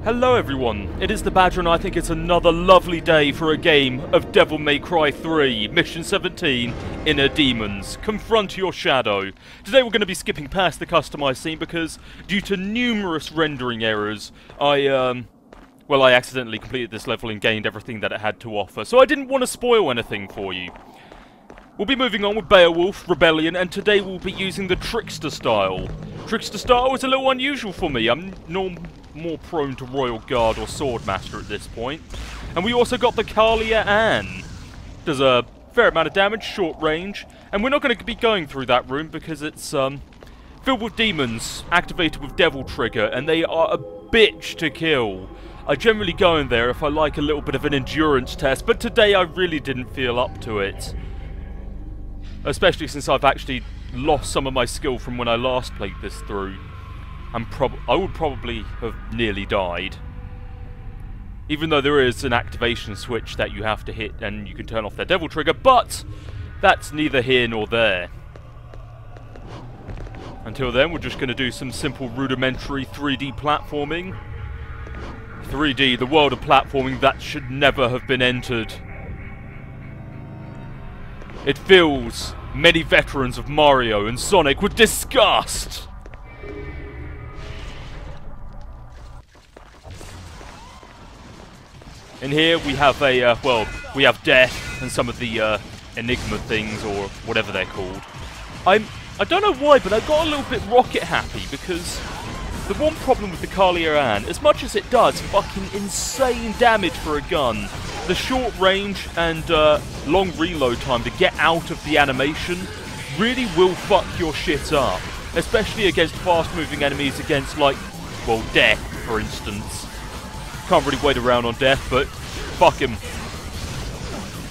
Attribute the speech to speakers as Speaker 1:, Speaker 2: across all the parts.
Speaker 1: Hello everyone, it is the Badger and I think it's another lovely day for a game of Devil May Cry 3, Mission 17, Inner Demons. Confront your shadow. Today we're going to be skipping past the customized scene because, due to numerous rendering errors, I accidentally completed this level and gained everything that it had to offer, so I didn't want to spoil anything for you. We'll be moving on with Beowulf, Rebellion, and today we'll be using the Trickster style. Trickster style is a little unusual for me. I'm more prone to Royal Guard or Swordmaster at this point. And we also got the Kalia Ann. Does a fair amount of damage, short range, and we're not going to be going through that room because it's filled with demons, activated with Devil Trigger, and they are a bitch to kill. I generally go in there if I like a little bit of an endurance test, but today I really didn't feel up to it. Especially since I've actually lost some of my skill from when I last played this through. I would probably have nearly died. Even though there is an activation switch that you have to hit and you can turn off their Devil Trigger, but that's neither here nor there. Until then, we're just going to do some simple rudimentary 3D platforming. 3D, the world of platforming that should never have been entered. It fills many veterans of Mario and Sonic with disgust! In here we have we have death and some of the Enigma things, or whatever they're called. I don't know why, but I got a little bit rocket happy because the one problem with the Kalia Ann, as much as it does fucking insane damage for a gun, the short range and long reload time to get out of the animation really will fuck your shit up. Especially against fast-moving enemies, against, like, well, Death, for instance. Can't really wait around on Death, but fuck him.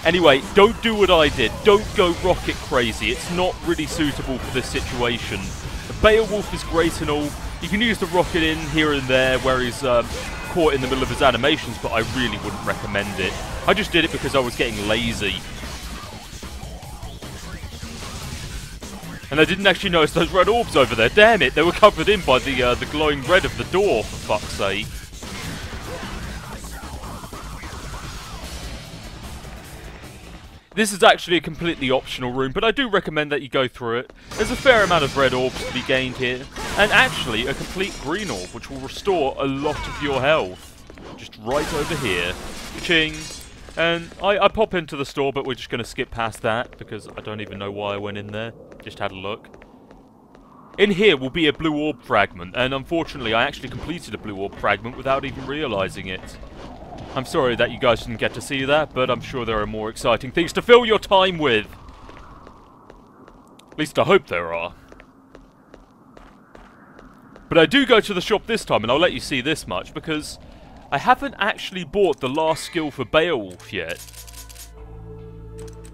Speaker 1: Anyway, don't do what I did. Don't go rocket crazy. It's not really suitable for this situation. The Beowulf is great and all. You can use the rocket in here and there where he's caught in the middle of his animations, but I really wouldn't recommend it. I just did it because I was getting lazy. And I didn't actually notice those red orbs over there. Damn it, they were covered in by the glowing red of the door, for fuck's sake. This is actually a completely optional room, but I do recommend that you go through it. There's a fair amount of red orbs to be gained here, and actually a complete green orb, which will restore a lot of your health. Just right over here. Ching. And I pop into the store, but we're just going to skip past that, because I don't even know why I went in there. Just had a look. In here will be a blue orb fragment, and unfortunately I actually completed a blue orb fragment without even realising it. I'm sorry that you guys didn't get to see that, but I'm sure there are more exciting things to fill your time with. At least I hope there are. But I do go to the shop this time, and I'll let you see this much, because I haven't actually bought the last skill for Beowulf yet.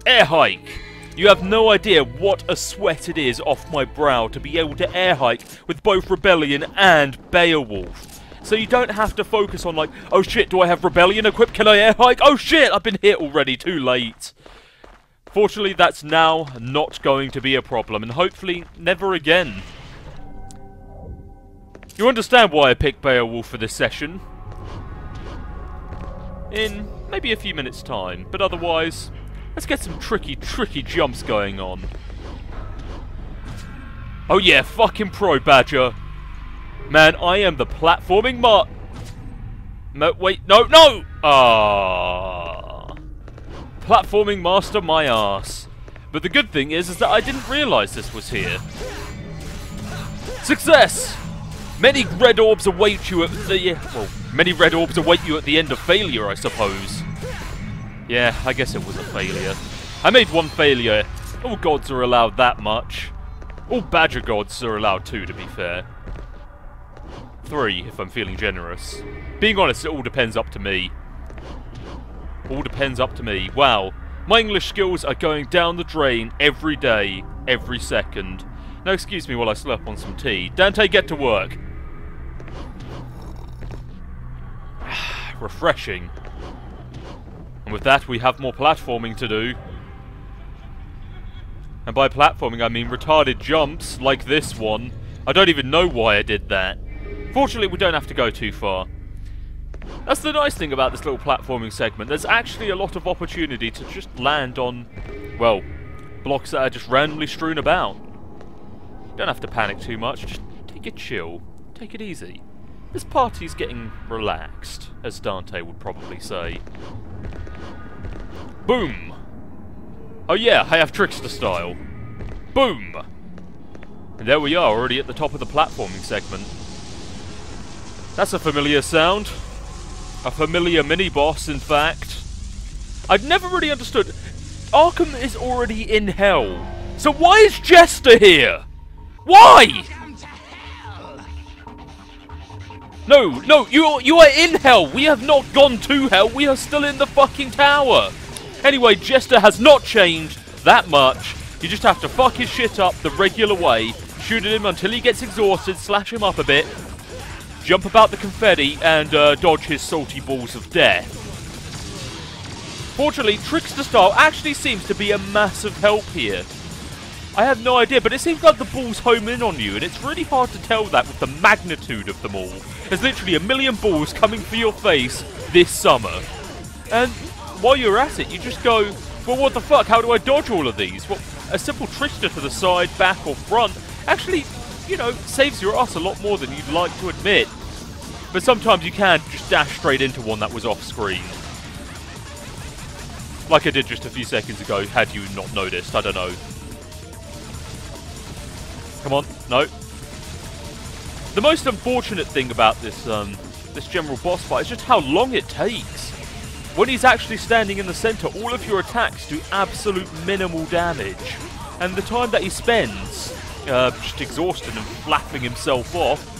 Speaker 1: Air hike! You have no idea what a sweat it is off my brow to be able to air hike with both Rebellion and Beowulf. So you don't have to focus on like, oh shit, do I have Rebellion equipped? Can I air hike? Oh shit, I've been hit already, too late. Fortunately, that's now not going to be a problem, and hopefully never again. You understand why I picked Beowulf for this session. In maybe a few minutes' time, but otherwise, let's get some tricky jumps going on. Oh yeah, fucking pro, Badger. Man, I am the platforming wait, no! Ah, platforming master my ass. But the good thing is that I didn't realise this was here. Success! Many red orbs await you at many red orbs await you at the end of failure, I suppose. Yeah, I guess it was a failure. I made one failure. All gods are allowed that much. All Badger gods are allowed 2, to be fair. 3, if I'm feeling generous. Being honest, it all depends up to me. All depends up to me. Wow. My English skills are going down the drain every day, every second. Now excuse me while I slurp on some tea. Dante, get to work. Refreshing. And with that, we have more platforming to do. And by platforming, I mean retarded jumps, like this one. I don't even know why I did that. Fortunately, we don't have to go too far. That's the nice thing about this little platforming segment. There's actually a lot of opportunity to just land on, well, blocks that are just randomly strewn about. Don't have to panic too much, just take it chill, take it easy. This party's getting relaxed, as Dante would probably say. Boom! Oh yeah, I have Trickster style. Boom! And there we are, already at the top of the platforming segment. That's a familiar sound. A familiar mini-boss, in fact. I've never really understood. Arkham is already in hell. So why is Jester here? Why? No, you are in hell. We have not gone to hell. We are still in the fucking tower. Anyway, Jester has not changed that much. You just have to fuck his shit up the regular way. Shoot at him until he gets exhausted, slash him up a bit. Jump about the confetti and dodge his salty balls of death. Fortunately, Trickster style actually seems to be a massive help here. I have no idea, but it seems like the balls home in on you, and it's really hard to tell that with the magnitude of them all. There's literally a million balls coming for your face this summer. And while you're at it, you just go, well, what the fuck, how do I dodge all of these? Well, a simple Trickster to the side, back or front actually, you know, saves your ass a lot more than you'd like to admit. But sometimes you can just dash straight into one that was off screen. Like I did just a few seconds ago, had you not noticed, I don't know. Come on, no. The most unfortunate thing about this this general boss fight is just how long it takes. When he's actually standing in the centre, all of your attacks do absolute minimal damage. And the time that he spends just exhausted and flapping himself off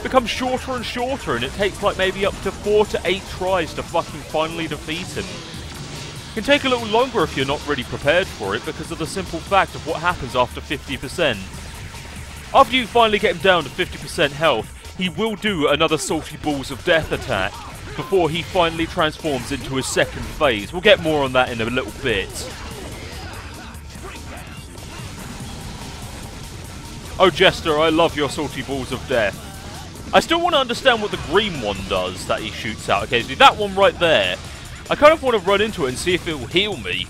Speaker 1: becomes shorter and shorter, and it takes like maybe up to 4 to 8 tries to fucking finally defeat him. It can take a little longer if you're not really prepared for it because of the simple fact of what happens after 50%. After you finally get him down to 50% health, he will do another salty balls of death attack before he finally transforms into his second phase. We'll get more on that in a little bit. Oh Jester, I love your salty balls of death. I still want to understand what the green one does that he shoots out occasionally. That one right there. I kind of want to run into it and see if it will heal me.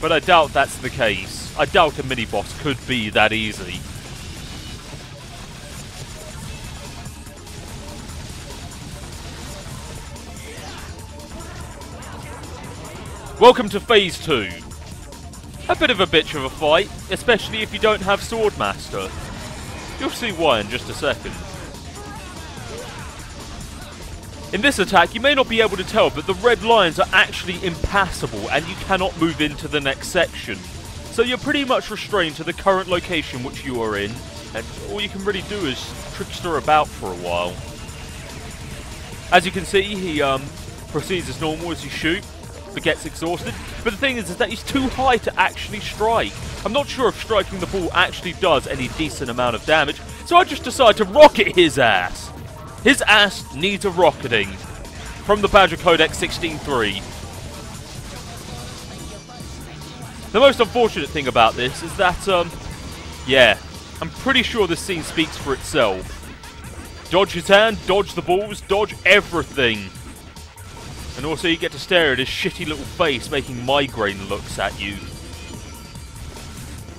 Speaker 1: But I doubt that's the case. I doubt a mini-boss could be that easy. Welcome to Phase 2. A bit of a bitch of a fight, especially if you don't have Swordmaster. You'll see why in just a second. In this attack, you may not be able to tell, but the red lines are actually impassable and you cannot move into the next section. So you're pretty much restrained to the current location which you are in, and all you can really do is trickster about for a while. As you can see, he proceeds as normal as you shoot, but gets exhausted. But the thing is that he's too high to actually strike. I'm not sure if striking the ball actually does any decent amount of damage, so I just decide to rocket his ass. His ass needs a rocketing. From the Badger Codex 16.3. The most unfortunate thing about this is that, yeah, I'm pretty sure this scene speaks for itself. Dodge his hand, dodge the balls, dodge everything. And also you get to stare at his shitty little face making migraine looks at you.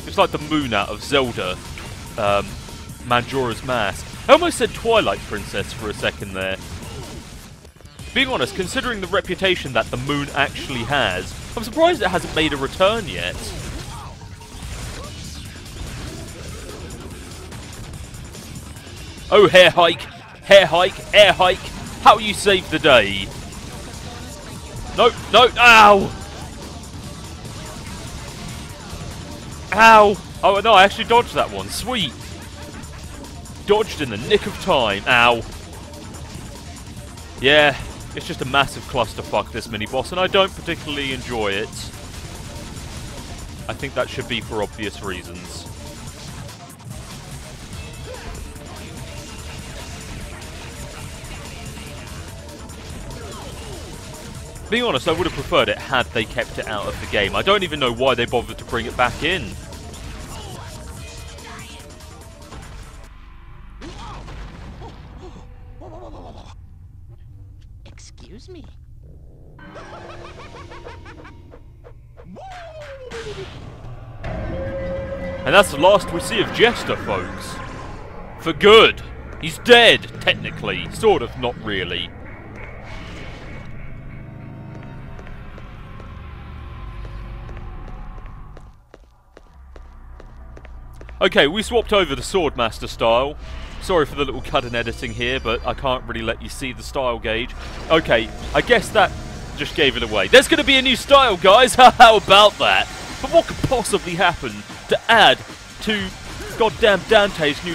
Speaker 1: It's like the moon out of Zelda, Majora's Mask. I almost said Twilight Princess for a second there. Being honest, considering the reputation that the moon actually has, I'm surprised it hasn't made a return yet. Oh, hair hike, air hike, how you saved the day. No, no, ow! Ow! Oh no, I actually dodged that one, sweet. Dodged in the nick of time, ow. Yeah, it's just a massive clusterfuck, this mini-boss, and I don't particularly enjoy it. I think that should be for obvious reasons. Being honest, I would have preferred it had they kept it out of the game. I don't even know why they bothered to bring it back in.
Speaker 2: Excuse me.
Speaker 1: And that's the last we see of Jester, folks. For good. He's dead, technically. Sort of, not really. Okay, we swapped over to Swordmaster style. Sorry for the little cut in editing here, but I can't really let you see the style gauge. Okay, I guess that just gave it away. There's going to be a new style, guys! How about that? But what could possibly happen to add to goddamn Dante's new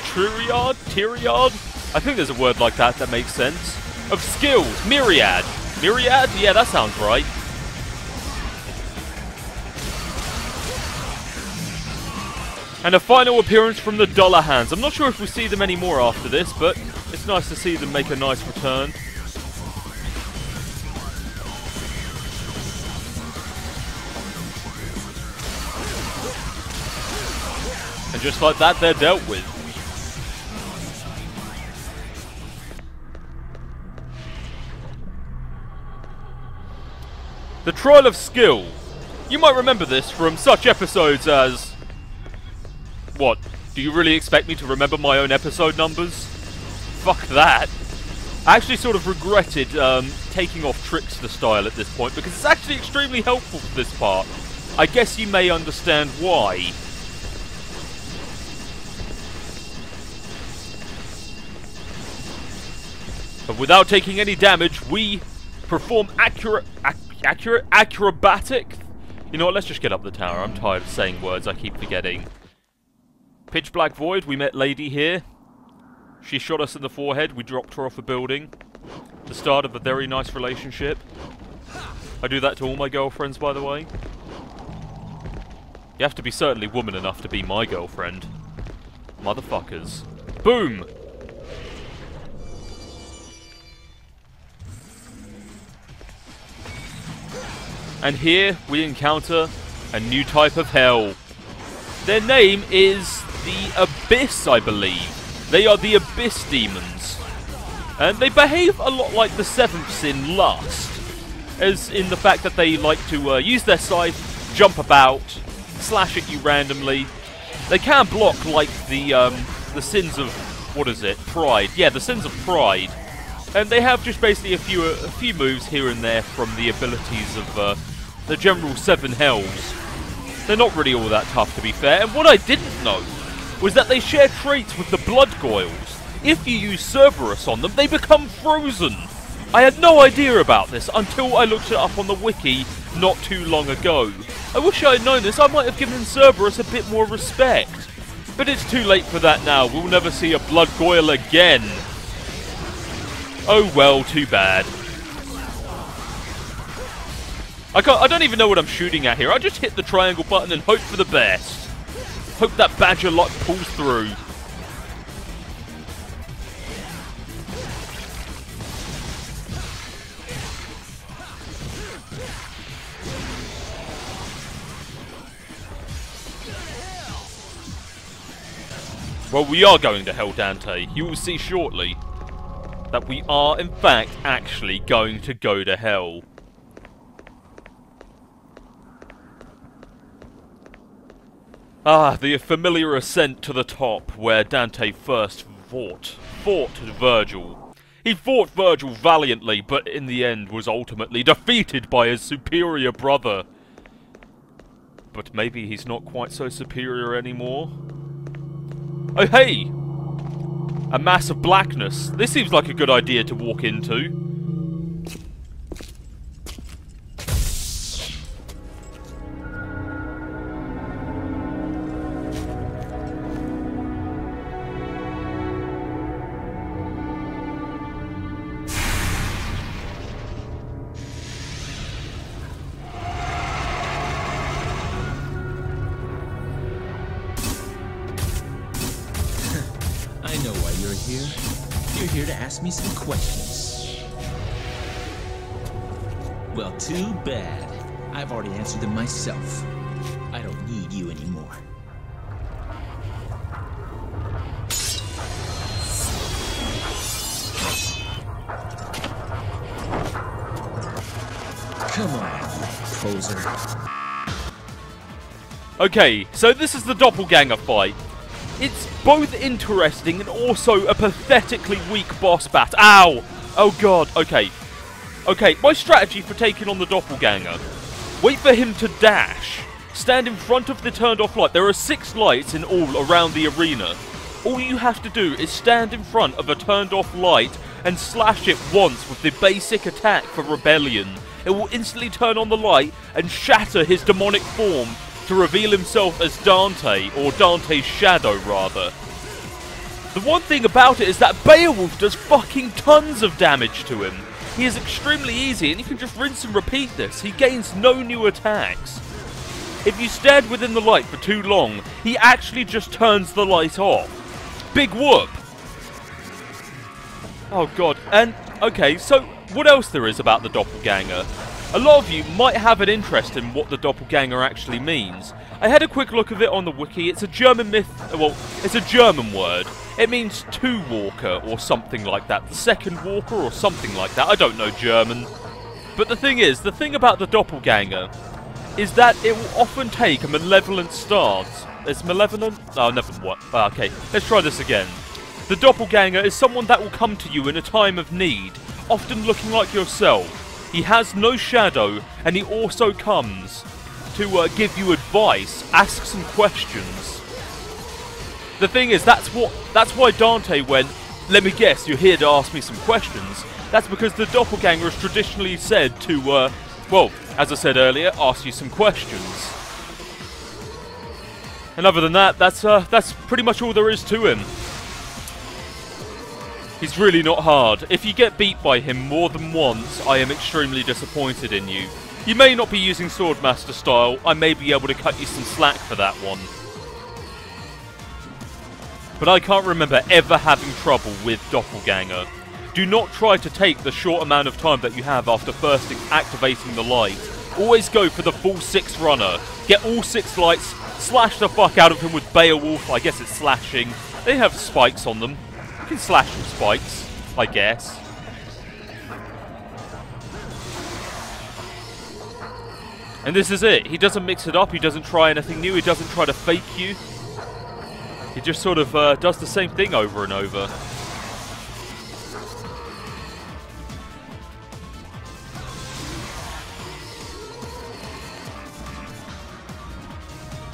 Speaker 1: Tyriad? I think there's a word like that that makes sense. Of skills. Myriad. Myriad? Yeah, that sounds right. And a final appearance from the Dollar Hands. I'm not sure if we see them anymore after this, but it's nice to see them make a nice return. And just like that, they're dealt with. The Trial of Skill. You might remember this from such episodes as... What? Do you really expect me to remember my own episode numbers? Fuck that. I actually sort of regretted taking off Trickster style at this point, because it's actually extremely helpful for this part. I guess you may understand why. But without taking any damage, we perform acrobatic? You know what, let's just get up the tower. I'm tired of saying words I keep forgetting. Pitch Black Void, we met Lady here. She shot us in the forehead, we dropped her off a building. The start of a very nice relationship. I do that to all my girlfriends, by the way. You have to be certainly woman enough to be my girlfriend. Motherfuckers. Boom! And here we encounter a new type of hell. Their name is the Abyss, I believe. They are the Abyss demons. And they behave a lot like the Sevenths in Lust. As in the fact that they like to use their scythe, jump about, slash at you randomly. They can block like the sins of, what is it, Pride. Yeah, the sins of Pride. And they have just basically a few moves here and there from the abilities of the general Seven Hells. They're not really all that tough, to be fair. And what I didn't know was that they share traits with the Blood Goyles. If you use Cerberus on them, they become frozen. I had no idea about this until I looked it up on the wiki not too long ago. I wish I had known this. I might have given Cerberus a bit more respect. But it's too late for that now. We'll never see a Blood Goyle again. Oh well, too bad. I don't even know what I'm shooting at here. I just hit the triangle button and hope for the best. Hope that badger lot pulls through. Well, we are going to hell, Dante. You will see shortly that we are, in fact, actually going to go to hell. Ah, the familiar ascent to the top, where Dante first fought Virgil. He fought Virgil valiantly, but in the end was ultimately defeated by his superior brother. But maybe he's not quite so superior anymore. Oh hey! A mass of blackness. This seems like a good idea to walk into.
Speaker 3: I know why you're here. You're here to ask me some questions. Well, too bad. I've already answered them myself. I don't need you anymore. Come on, poser.
Speaker 1: Okay, so this is the Doppelganger fight. It's both interesting and also a pathetically weak boss bat. Ow! Oh god, okay. Okay, my strategy for taking on the Doppelganger. Wait for him to dash. Stand in front of the turned off light. There are 6 lights in all around the arena. All you have to do is stand in front of a turned off light and slash it once with the basic attack for Rebellion. It will instantly turn on the light and shatter his demonic form to reveal himself as Dante, or Dante's shadow rather. The one thing about it is that Beowulf does fucking tons of damage to him. He is extremely easy and you can just rinse and repeat this. He gains no new attacks. If you stand within the light for too long, he actually just turns the light off. Big whoop! Oh god, and okay, so what else there is about the Doppelganger? A lot of you might have an interest in what the Doppelganger actually means. I had a quick look of it on the wiki. It's a German myth, well, it's a German word. It means two walker or something like that. The second walker or something like that. I don't know German. But the thing is, the thing about the Doppelganger is that it will often take a malevolent stance. It's malevolent? Oh, never what? Okay, let's try this again. The Doppelganger is someone that will come to you in a time of need, often looking like yourself. He has no shadow, and he also comes to give you advice, ask some questions. The thing is, that's why Dante went, let me guess, you're here to ask me some questions. That's because the Doppelganger is traditionally said to, well, as I said earlier, ask you some questions. And other than that, that's pretty much all there is to him. He's really not hard. If you get beat by him more than once, I am extremely disappointed in you. You may not be using Swordmaster style, I may be able to cut you some slack for that one. But I can't remember ever having trouble with Doppelganger. Do not try to take the short amount of time that you have after first activating the light. Always go for the full 6 runner. Get all 6 lights, slash the fuck out of him with Beowulf, I guess it's slashing. They have spikes on them. You can slash with spikes, I guess. And this is it. He doesn't mix it up, he doesn't try anything new, he doesn't try to fake you. He just sort of does the same thing over and over.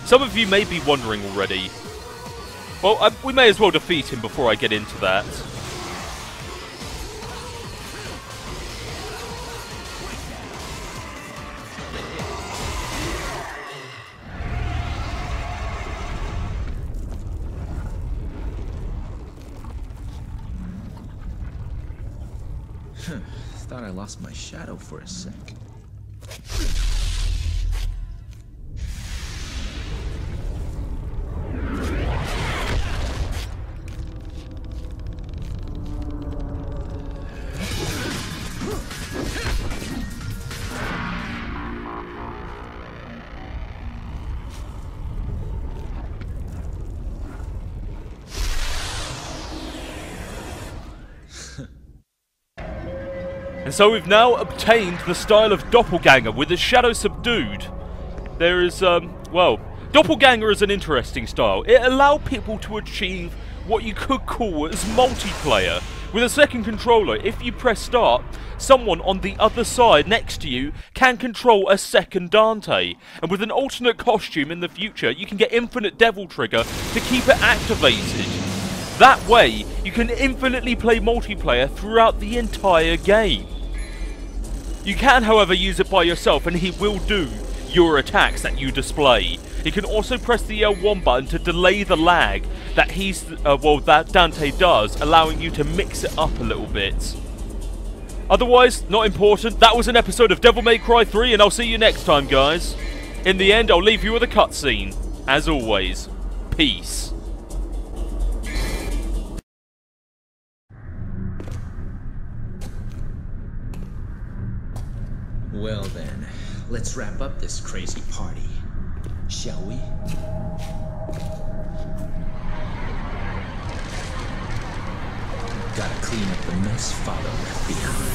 Speaker 1: Some of you may be wondering already. Well, we may as well defeat him before I get into that.
Speaker 3: Thought I lost my shadow for a sec.
Speaker 1: And so we've now obtained the style of Doppelganger with his shadow subdued. There is, well, Doppelganger is an interesting style. It allows people to achieve what you could call as multiplayer. With a second controller, if you press start, someone on the other side next to you can control a second Dante. And with an alternate costume in the future, you can get infinite Devil Trigger to keep it activated. That way, you can infinitely play multiplayer throughout the entire game. You can, however, use it by yourself and he will do your attacks that you display. You can also press the L1 button to delay the lag that that Dante does, allowing you to mix it up a little bit. Otherwise, not important. That was an episode of Devil May Cry 3 and I'll see you next time, guys. In the end, I'll leave you with a cutscene. As always, peace.
Speaker 3: Well then, let's wrap up this crazy party, shall we? Gotta clean up the mess Father left behind.